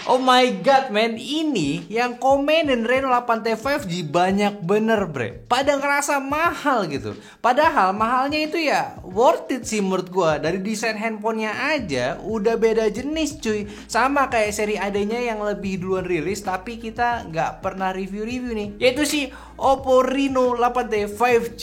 Oh my god man, ini yang komenin Reno 8T 5G banyak bener bre. Pada ngerasa mahal gitu. Padahal mahalnya itu ya worth it sih menurut gua. Dari desain handphonenya aja udah beda jenis cuy. Sama kayak seri AD-nya yang lebih duluan rilis tapi kita nggak pernah review-review nih. Yaitu si Oppo Reno 8T 5G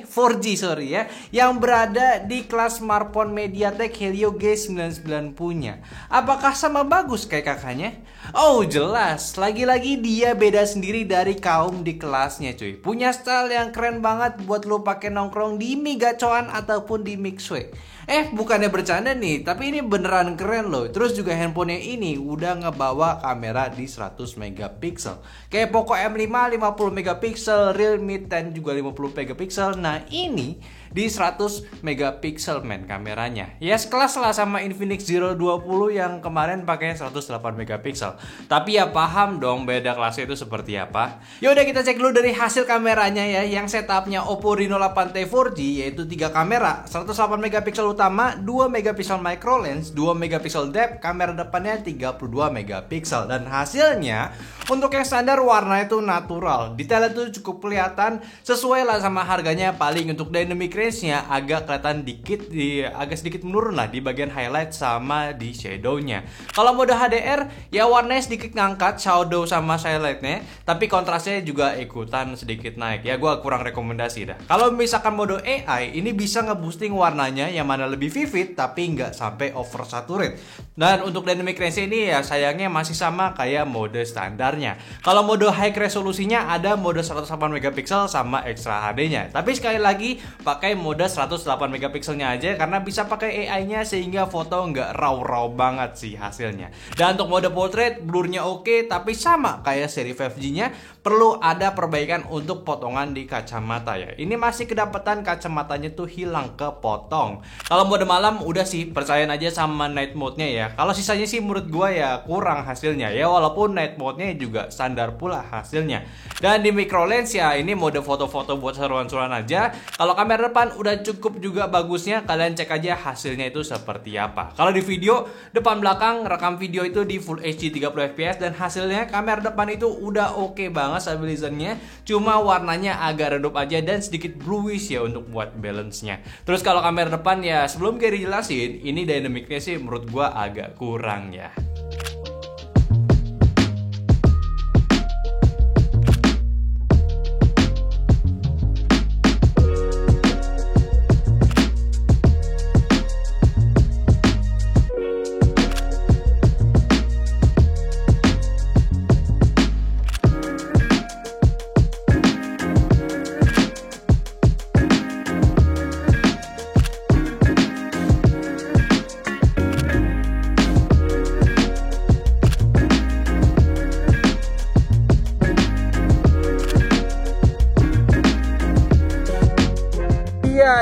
4G sorry ya. Yang berada di kelas smartphone MediaTek Helio G99 punya. Apakah sama bagus kayak kakaknya? Oh jelas, lagi-lagi dia beda sendiri dari kaum di kelasnya cuy. Punya style yang keren banget buat lo pakai nongkrong di Mi Gacoan ataupun di Mixway. Bukannya bercanda nih, tapi ini beneran keren loh. Terus juga handphonenya ini udah ngebawa kamera di 100 megapiksel. Kayak Poco M5 50 megapiksel, Realme 10 juga 50 megapiksel. Nah ini di 100 megapiksel men kameranya. Ya sekelas lah sama Infinix Zero 20 yang kemarin pakai 108 megapiksel. Tapi ya paham dong beda kelasnya itu seperti apa. Yaudah kita cek dulu dari hasil kameranya ya. Yang setupnya Oppo Reno 8T 4G yaitu 3 kamera, 108 megapiksel utama, 2 megapiksel micro lens, 2 megapiksel depth, kamera depannya 32 megapiksel. Dan hasilnya untuk yang standar warna itu natural. Detailnya itu cukup kelihatan sesuai lah sama harganya. Paling untuk dynamic range-nya agak kelihatan agak sedikit menurun lah di bagian highlight sama di shadow-nya. Kalau mode HDR ya warnanya sedikit ngangkat shadow sama highlight-nya, tapi kontrasnya juga ikutan sedikit naik. Ya gua kurang rekomendasi dah. Kalau misalkan mode AI ini bisa ngeboosting warnanya yang mana lebih vivid tapi nggak sampai oversaturate. Dan untuk dynamic range ini ya sayangnya masih sama kayak mode standarnya. Kalau mode high resolusinya ada mode 108 megapiksel sama extra HD-nya. Tapi sekali lagi pakai mode 108 megapikselnya aja karena bisa pakai AI-nya sehingga foto nggak raw banget sih hasilnya. Dan untuk mode portrait blurnya oke, tapi sama kayak seri 5G-nya perlu ada perbaikan untuk potongan di kacamata ya. Ini masih kedapatan kacamatanya tuh hilang kepotong. Kalau mode malam udah sih percayain aja sama night mode-nya ya. Kalau sisanya sih menurut gua ya kurang hasilnya ya, walaupun night mode-nya juga standar pula hasilnya. Dan di micro lens ya ini mode foto-foto buat seruan-seruan aja. Kalau kamera depan udah cukup juga bagusnya, kalian cek aja hasilnya itu seperti apa. Kalau di video depan belakang rekam video itu di Full HD 30 fps dan hasilnya kamera depan itu udah oke banget stabilizernya, cuma warnanya agak redup aja dan sedikit bluish ya untuk buat balance-nya. Terus kalau kamera depan ya sebelum Gary jelasin, ini dynamic-nya sih menurut gua agak kurang ya.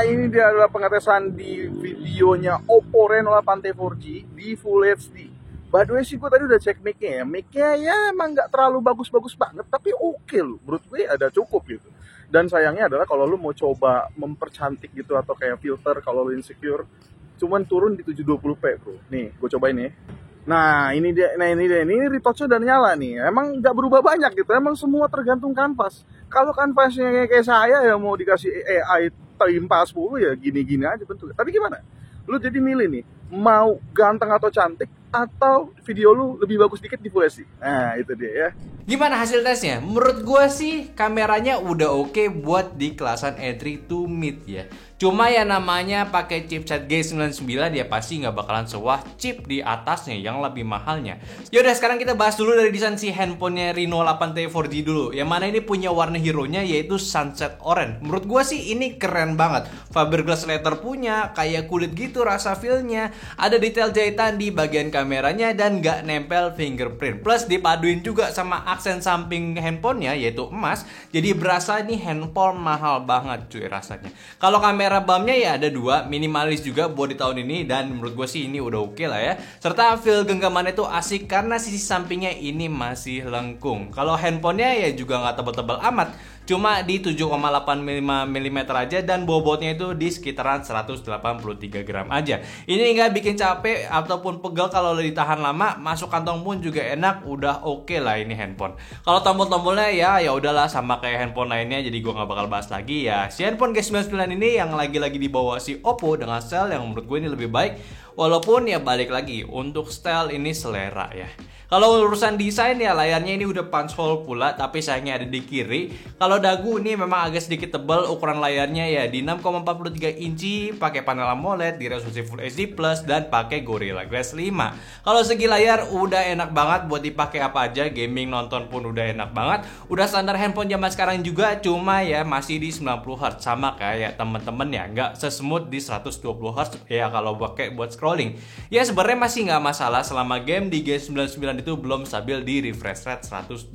Ini dia adalah pengetesan di videonya Oppo Reno 8T 4G di Full HD. By the way sih gue tadi udah cek mic-nya ya. Mic-nya ya emang nggak terlalu bagus-bagus banget, tapi oke loh. Menurut gue ada cukup gitu. Dan sayangnya adalah kalau lu mau coba mempercantik gitu atau kayak filter kalau lu insecure, cuman turun di 720p bro. Nih, gue cobain ya. Nah ini dia, ini retouch-nya udah nyala nih. Emang nggak berubah banyak gitu. Emang semua tergantung kanvas. Kalau kanvasnya kayak saya ya mau dikasih AI timpa 10 ya gini-gini aja bentuknya. Tapi gimana? Lu jadi milih nih, mau ganteng atau cantik atau video lu lebih bagus dikit di Full HD. Nah itu dia ya. Gimana hasil tesnya? Menurut gue sih kameranya udah oke buat di kelasan A3 to mid ya. Cuma ya namanya pakai chipset G99 ya pasti nggak bakalan sewah chip di atasnya yang lebih mahalnya. Yaudah sekarang kita bahas dulu dari desain si handphonenya Reno 8T 4G dulu. Yang mana ini punya warna hero-nya yaitu Sunset Orange. Menurut gue sih ini keren banget. Fiberglass leather punya, kayak kulit gitu rasa feel-nya. Ada detail jahitan di bagian kameranya dan nggak nempel fingerprint. Plus dipaduin juga sama aksen samping handphonenya yaitu emas. Jadi berasa ini handphone mahal banget cuy rasanya. Kalau kamera BAM-nya ya ada 2, minimalis juga buat di tahun ini dan menurut gue sih ini udah oke lah ya. Serta feel genggamannya tuh asik karena sisi sampingnya ini masih lengkung. Kalau handphonenya ya juga nggak tebal-tebal amat. cuma di 7,85 mm aja, dan bobotnya itu di sekitaran 183 gram aja. Ini nggak bikin capek ataupun pegel kalau ditahan lama, masuk kantong pun juga enak, udah oke lah ini handphone. Kalau tombol-tombolnya ya udahlah sama kayak handphone lainnya, jadi gua nggak bakal bahas lagi ya. Si handphone G99 ini yang lagi-lagi dibawa si Oppo dengan style yang menurut gue ini lebih baik, walaupun ya balik lagi untuk style ini selera ya. Kalau urusan desain ya layarnya ini udah punch hole pula, tapi sayangnya ada di kiri. Kalau dagu ini memang agak sedikit tebal, ukuran layarnya ya di 6,43 inci, pakai panel AMOLED di resolusi Full HD Plus dan pakai Gorilla Glass 5. Kalau segi layar udah enak banget buat dipakai apa aja, gaming, nonton pun udah enak banget. Udah standar handphone zaman sekarang juga, cuma ya masih di 90 Hz sama kayak temen-temen ya, nggak sesmooth di 120 Hz ya kalau pakai buat scrolling. Ya sebenarnya masih nggak masalah selama game di G99 itu belum stabil di refresh rate 120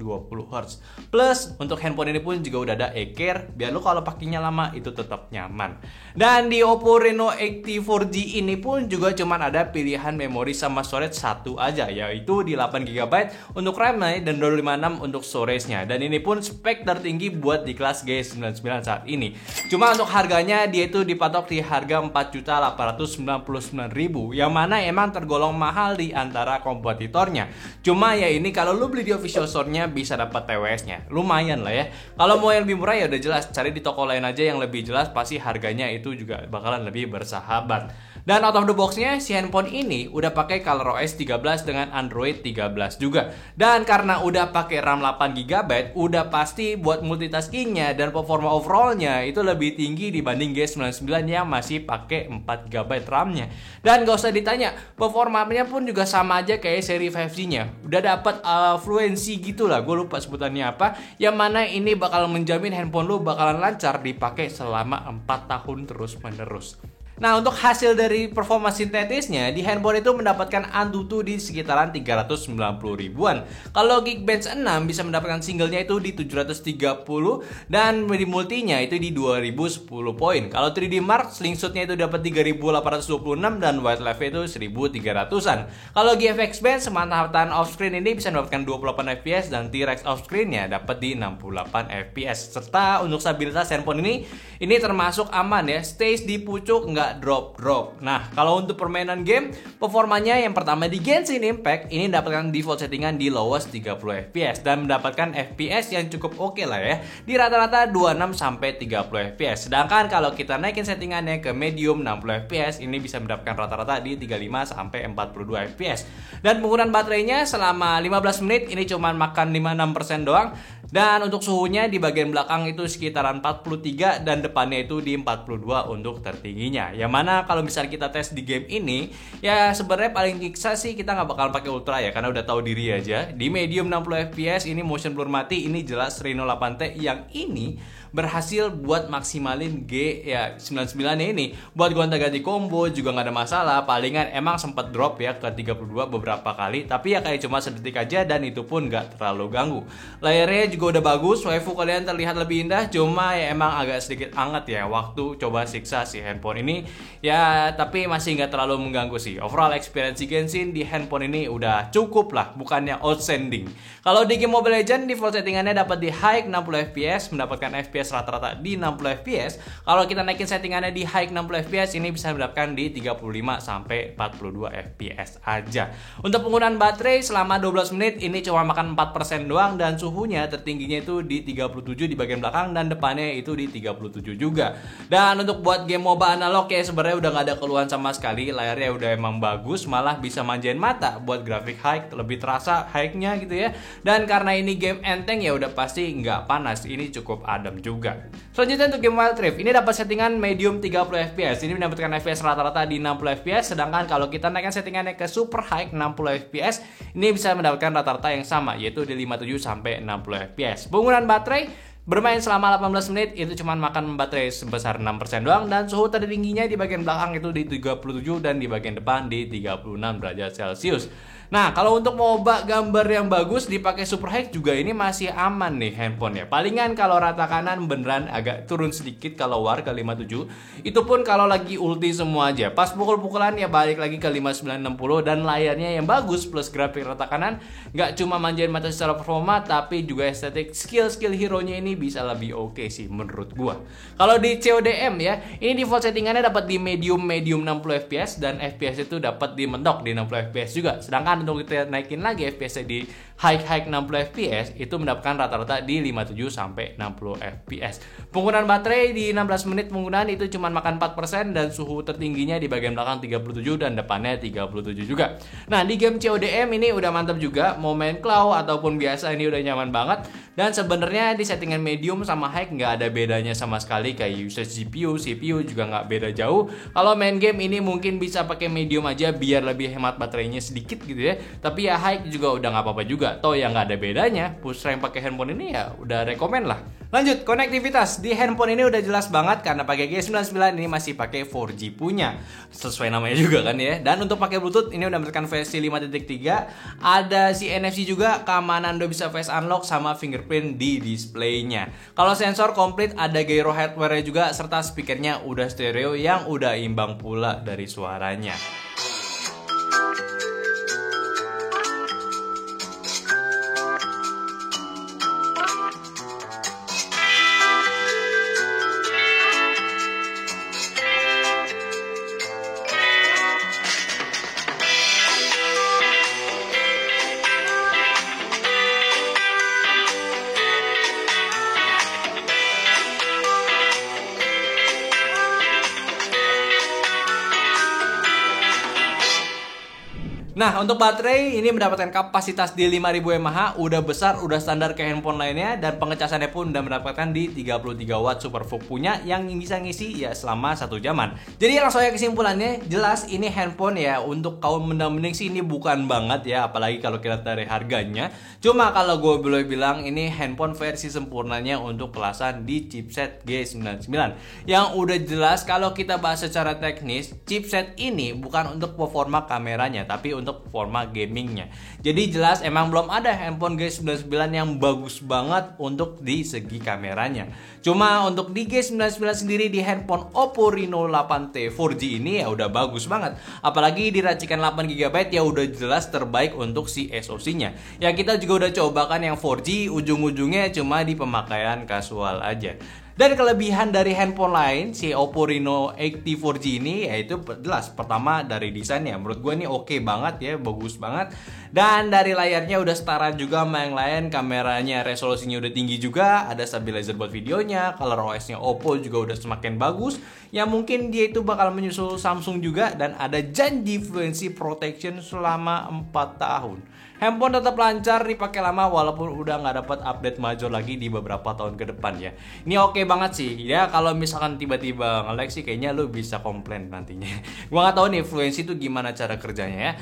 Hz. Plus untuk handphone ini pun juga udah ada e-care, biar lu kalau pakainya lama itu tetap nyaman. Dan di Oppo Reno 80 4G ini pun juga cuman ada pilihan memori sama storage satu aja, yaitu di 8GB untuk RAM-nya dan 256 untuk storage-nya. Dan ini pun spek tertinggi buat di kelas G99 saat ini. Cuma untuk harganya dia itu dipatok di harga 4.899.000, yang mana emang tergolong mahal di antara kompetitornya. Cuma ya ini kalau lu beli di official store-nya bisa dapat TWS-nya. Lumayan lah ya. Kalau mau yang lebih murah ya udah jelas cari di toko lain aja yang lebih jelas, pasti harganya itu juga bakalan lebih bersahabat. Dan out of the box-nya si handphone ini udah pakai ColorOS 13 dengan Android 13 juga. Dan karena udah pakai RAM 8GB, udah pasti buat multitasking-nya dan performa overall-nya itu lebih tinggi dibanding G99 yang masih pakai 4GB RAM-nya. Dan gak usah ditanya, performanya pun juga sama aja kayak seri 5G-nya. Udah dapat fluency gitu lah, gue lupa sebutannya apa, yang mana ini bakal menjamin handphone lu bakalan lancar dipakai selama 4 tahun terus-menerus. Nah, untuk hasil dari performa sintetisnya, di handphone itu mendapatkan Antutu di sekitaran 390 ribuan. Kalau Geekbench 6 bisa mendapatkan singlenya itu di 730, dan di multinya itu di 2010 poin. Kalau 3D Mark, slingshotnya itu dapat 3826 dan wildlife itu 1300-an. Kalau GFX Bench, semantapatan off-screen ini bisa mendapatkan 28 fps dan T-Rex off-screennya dapat di 68 fps. Serta untuk stabilitas handphone ini termasuk aman ya, stays di pucuk, nggak drop. Nah, kalau untuk permainan game, performanya yang pertama di Genshin Impact ini mendapatkan default settingan di lowest 30 fps dan mendapatkan fps yang cukup oke lah ya, di rata-rata 26 sampai 30 fps. Sedangkan kalau kita naikin settingannya ke medium 60 fps, ini bisa mendapatkan rata-rata di 35 sampai 42 fps. Dan penggunaan baterainya selama 15 menit ini cuma makan 56% doang. Dan untuk suhunya di bagian belakang itu sekitaran 43 dan depannya itu di 42 untuk tertingginya. Yang mana kalau misalnya kita tes di game ini, ya sebenarnya paling nyiksa sih kita nggak bakal pakai ultra ya, karena udah tahu diri aja. Di medium 60 fps ini motion blur mati, ini jelas Reno 8T yang ini berhasil buat maksimalin G99 ini buat gonta-ganti combo juga nggak ada masalah. Palingan emang sempat drop ya ke 32 beberapa kali, tapi ya kayak cuma sedetik aja dan itu pun nggak terlalu ganggu. Layarnya juga udah bagus, waifu kalian terlihat lebih indah, cuma ya emang agak sedikit anget ya waktu coba siksa si handphone ini ya, tapi masih nggak terlalu mengganggu sih. Overall experience Genshin di handphone ini udah cukup lah, bukannya outstanding. Kalau di game Mobile Legends default settingannya dapat di high 60 fps, mendapatkan FPS rata-rata di 60 fps. Kalau kita naikin settingannya di high 60 fps, ini bisa mendapatkan di 35 sampai 42 fps aja. Untuk penggunaan baterai selama 12 menit ini cuma makan 4% doang, dan suhunya tertingginya itu di 37 di bagian belakang dan depannya itu di 37 juga. Dan untuk buat game MOBA analog ya sebenarnya udah gak ada keluhan sama sekali. Layarnya udah emang bagus, malah bisa manjain mata buat grafik high, lebih terasa high-nya gitu ya. Dan karena ini game enteng ya udah pasti nggak panas, ini cukup adem juga. Selanjutnya untuk game Wild Rift, ini dapat settingan medium 30 fps. Ini mendapatkan fps rata-rata di 60 fps. Sedangkan kalau kita naikkan settingannya ke super high 60 fps, ini bisa mendapatkan rata-rata yang sama, yaitu di 57 sampai 60 fps. Penggunaan baterai bermain selama 18 menit itu cuma makan baterai sebesar 6% doang, dan suhu tertingginya di bagian belakang itu di 37 dan di bagian depan di 36 derajat Celcius. Nah, kalau untuk moba gambar yang bagus dipakai super high juga ini masih aman nih handphone ya. Palingan kalau rata kanan beneran agak turun sedikit kalau war ke 57. Itu pun kalau lagi ulti semua aja. Pas pukul-pukulan ya balik lagi ke 5960 dan layarnya yang bagus plus grafik rata kanan. Nggak cuma manjain mata secara performa tapi juga estetik skill-skill hero-nya ini bisa lebih oke sih menurut gua. Kalau di CODM ya, ini default settingannya dapat di medium 60 fps dan fps itu dapat di mentok di 60 fps juga. Sedangkan untuk kita naikin lagi FPS di high 60 fps itu mendapatkan rata-rata di 57 sampai 60 fps. Penggunaan baterai di 16 menit penggunaan itu cuma makan 4% dan suhu tertingginya di bagian belakang 37 dan depannya 37 juga. Nah, di game CODM ini udah mantap juga, mau main claw ataupun biasa ini udah nyaman banget. Dan sebenarnya di settingan medium sama high nggak ada bedanya sama sekali, kayak usage GPU, CPU juga nggak beda jauh. Kalau main game ini mungkin bisa pakai medium aja biar lebih hemat baterainya sedikit gitu ya. Tapi ya high juga udah nggak apa-apa juga. Toh yang nggak ada bedanya, push rank pakai handphone ini ya udah rekomen lah. Lanjut, konektivitas di handphone ini udah jelas banget karena pakai G99 ini masih pakai 4G punya. Sesuai namanya juga kan ya. Dan untuk pakai Bluetooth ini udah mendapatkan versi 5.3, ada si NFC juga, keamanan udah bisa face unlock sama fingerprint di displaynya. Kalau sensor komplit ada gyro hardware juga serta speakernya udah stereo yang udah imbang pula dari suaranya. Nah, untuk baterai ini mendapatkan kapasitas di 5000 mAh, udah besar, udah standar ke handphone lainnya, dan pengecasannya pun udah mendapatkan di 33 watt super VOOC punya yang bisa ngisi ya selama 1 jaman. Jadi langsung aja kesimpulannya, jelas ini handphone ya untuk kaum mending sih ini bukan banget ya, apalagi kalau kita dari harganya. Cuma kalau gue boleh bilang ini handphone versi sempurnanya untuk kelasan di chipset G99. Yang udah jelas kalau kita bahas secara teknis, chipset ini bukan untuk performa kameranya, tapi untuk performa gamingnya. Jadi jelas emang belum ada handphone G99 yang bagus banget untuk di segi kameranya. Cuma untuk di G99 sendiri di handphone Oppo Reno 8T 4G ini ya udah bagus banget. Apalagi di racikan 8GB ya udah jelas terbaik untuk si SoC-nya. Ya kita juga udah coba kan yang 4G, ujung-ujungnya cuma di pemakaian kasual aja. Dan kelebihan dari handphone lain, si Oppo Reno 8T 4G ini yaitu jelas pertama dari desainnya. Menurut gue ini oke banget ya, bagus banget. Dan dari layarnya udah setara juga sama yang lain, kameranya resolusinya udah tinggi juga, ada stabilizer buat videonya, color OS-nya Oppo juga udah semakin bagus. Ya mungkin dia itu bakal menyusul Samsung juga dan ada janji fluency protection selama 4 tahun. Handphone tetap lancar dipakai lama walaupun udah nggak dapat update major lagi di beberapa tahun ke depan ya. Ini oke banget sih ya, kalau misalkan tiba-tiba nge-lag sih kayaknya lu bisa komplain nantinya. Gua nggak tahu nih fluency itu gimana cara kerjanya ya.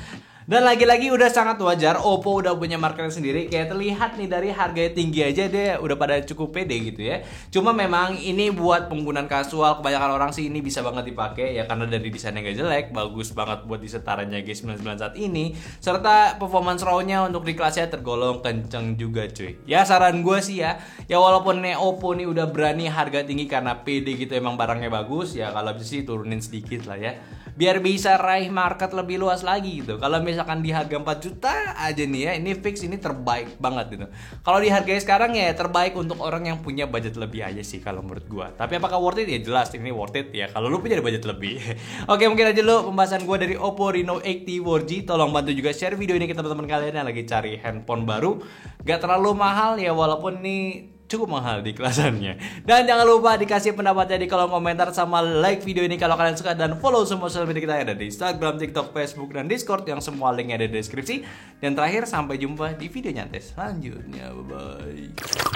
Dan lagi-lagi udah sangat wajar, Oppo udah punya marketnya sendiri. Kayak terlihat nih dari harganya tinggi aja dia udah pada cukup pede gitu ya. Cuma memang ini buat penggunaan kasual, kebanyakan orang sih ini bisa banget dipakai ya karena dari desainnya gak jelek, bagus banget buat disetaranya G99 saat ini. Serta performance RAW-nya untuk di kelasnya tergolong kenceng juga cuy. Ya saran gue sih ya walaupun nih Oppo nih udah berani harga tinggi karena pede gitu emang barangnya bagus, ya kalau bisa sih turunin sedikit lah ya. Biar bisa raih market lebih luas lagi gitu. Kalau misalkan di harga 4 juta aja nih ya, ini fix ini terbaik banget gitu. Kalau di harga sekarang ya terbaik untuk orang yang punya budget lebih aja sih kalau menurut gua. Tapi apakah worth it? Ya jelas ini worth it ya kalau lu punya budget lebih. Oke, mungkin aja lu pembahasan gua dari Oppo Reno 8T 4G. Tolong bantu juga share video ini ke teman-teman kalian yang lagi cari handphone baru. Gak terlalu mahal ya walaupun ini cukup mahal di kelasannya. Dan jangan lupa dikasih pendapatnya di kolom komentar sama like video ini kalau kalian suka, dan follow semua sosial media kita yang ada di Instagram, TikTok, Facebook, dan Discord yang semua linknya ada di deskripsi. Dan terakhir sampai jumpa di video nyantai selanjutnya. Bye bye.